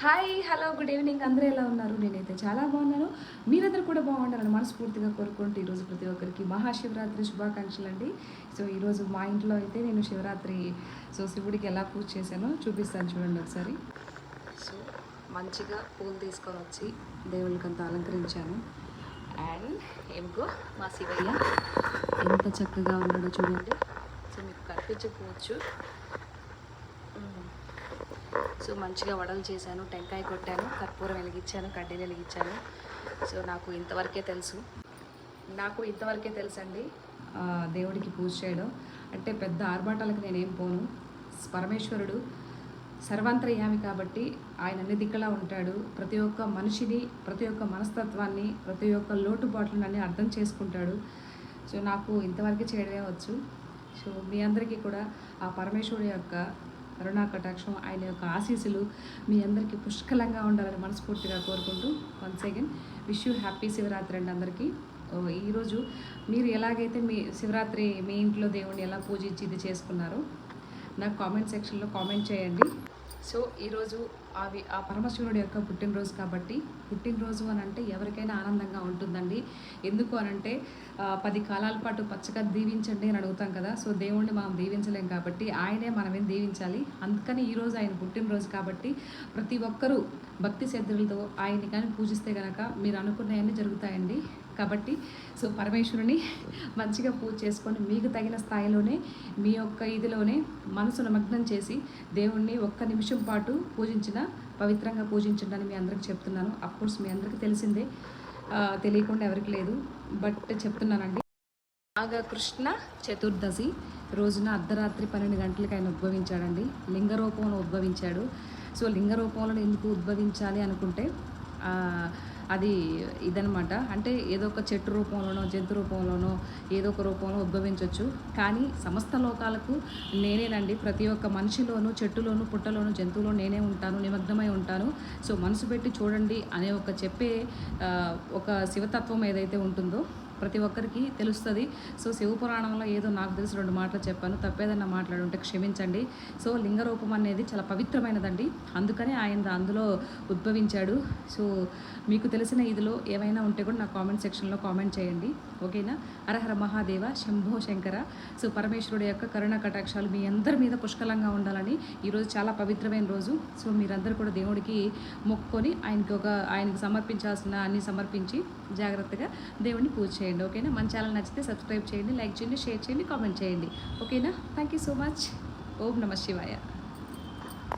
Hi hello good evening. అందరూ ఎలా ఉన్నారు? నేనైతే చాలా బాగున్నాను. మీరందరూ కూడా బాగుండాలని మనస్ఫూర్తిగా కోరుకుంటూ ఈరోజు ప్రతి ఒక్కరికి మహాశివరాత్రి శుభాకాంక్షలు అండి. సో ఈరోజు మా ఇంట్లో అయితే నేను శివరాత్రి శివుడికి ఎలా పూజ చేశానో చూపిస్తాను చూడండి ఒకసారి. సో మంచిగా పూలు తీసుకొని వచ్చి దేవుళ్ళకంతా అలంకరించాను. అండ్ ఏమిగో మా శివయ్య ఎంత చక్కగా ఉన్నాడో చూడండి. సో మీకు కనిపించకపోవచ్చు. సో మంచిగా వడలు చేశాను, టెంకాయ కొట్టాను, కర్పూరం వెలిగించాను, కడ్డీలు వెలిగించాను. సో నాకు ఇంతవరకే తెలుసండి దేవుడికి పూజ చేయడం. అంటే పెద్ద ఆర్భాటాలకు నేనేం పోను. పరమేశ్వరుడు సర్వాంతర్యామి కాబట్టి ఆయన అన్ని దిక్కులా ఉంటాడు. ప్రతి ఒక్క మనిషిని, ప్రతి ఒక్క మనస్తత్వాన్ని, ప్రతి ఒక్క లోటుబాట్లను అన్నీ అర్థం చేసుకుంటాడు. సో నాకు ఇంతవరకే చేయడమే వచ్చు. సో మీ అందరికీ కూడా ఆ పరమేశ్వరుడు యొక్క కరుణా కటాక్షం, ఆయన యొక్క ఆశీస్సులు మీ అందరికీ పుష్కలంగా ఉండాలని మనస్ఫూర్తిగా కోరుకుంటూ once again wish you happy Shivaratri అండి అందరికీ. ఈరోజు మీరు ఎలాగైతే మీ శివరాత్రి మీ ఇంట్లో దేవుణ్ణి ఎలా పూజించి ఇది చేసుకున్నారో నాకు కామెంట్ సెక్షన్లో కామెంట్ చేయండి. సో ఈరోజు ఆ పరమశివుడి యొక్క పుట్టినరోజు కాబట్టి, పుట్టినరోజు అని అంటే ఎవరికైనా ఆనందంగా ఉంటుందండి. ఎందుకు అనంటే 10 కాలాల పాటు పచ్చగా దీవించండి అని అడుగుతాం కదా. సో దేవుణ్ణి మనం దీవించలేం కాబట్టి ఆయనే మనమేం దీవించాలి. అందుకని ఈరోజు ఆయన పుట్టినరోజు కాబట్టి ప్రతి ఒక్కరూ భక్తి శ్రద్ధలతో ఆయన్ని కానీ పూజిస్తే కనుక మీరు అనుకున్నవన్నీ జరుగుతాయండి. కాబట్టి సో పరమేశ్వరుని మంచిగా పూజ చేసుకొని మీకు తగిన స్థాయిలోనే మీ యొక్క ఇదిలోనే మనసు నిమగ్నం చేసి దేవుణ్ణి ఒక్క నిమిషం పాటు పవిత్రంగా పూజించండి అని మీ అందరికి చెప్తున్నాను. అఫ్కోర్స్ మీ అందరికీ తెలిసిందే, తెలియకుండా ఎవరికి లేదు, బట్ చెప్తున్నానండి. నాగకృష్ణ చతుర్దశి రోజున అర్ధరాత్రి 12 గంటలకు ఆయన ఉద్భవించాడండి. లింగ రూపంలో ఉద్భవించాడు. సో లింగ రూపంలో ఎందుకు ఉద్భవించాలి అనుకుంటే అది ఇదనమాట. అంటే ఏదో ఒక చెట్టు రూపంలోనో జంతు రూపంలోనో ఏదో ఒక రూపంలో ఉద్భవించవచ్చు. కానీ సమస్త లోకాలకు నేనేనండి. ప్రతి ఒక్క మనిషిలోనూ, చెట్టులోనూ, పుట్టలోనూ, జంతువులో నేనే ఉంటాను, నిమగ్నమై ఉంటాను. సో మనసు పెట్టి చూడండి అనే చెప్పే ఒక శివతత్వం ఏదైతే ఉంటుందో ప్రతి ఒక్కరికి తెలుస్తుంది. సో శివపురాణంలో ఏదో నాకు తెలిసి 2 మాటలు చెప్పాను, తప్పేదన్నా మాట్లాడుంటే క్షమించండి. సో లింగ రూపం అనేది చాలా పవిత్రమైనదండి. అందుకని ఆయన అందులో ఉద్భవించాడు. సో మీకు తెలిసిన ఇదిలో ఏమైనా ఉంటే కూడా నా కామెంట్ సెక్షన్లో కామెంట్ చేయండి, ఓకేనా? హరహర మహాదేవ, శంభో శంకర. సో పరమేశ్వరుడు యొక్క కరుణ కటాక్షాలు మీ అందరి మీద పుష్కలంగా ఉండాలని ఈరోజు చాలా పవిత్రమైన రోజు. సో మీరందరూ కూడా దేవుడికి మొక్కుకొని ఆయనకి సమర్పించాల్సిన అన్ని సమర్పించి జాగ్రత్తగా దేవుడిని పూజ చేయండి, ఓకేనా? మన ఛానల్ నచ్చితే సబ్స్క్రైబ్ చేయండి, లైక్ చేయండి, షేర్ చేయండి, కామెంట్ చేయండి, ఓకేనా? Thank you so much. ఓం నమః శివాయ.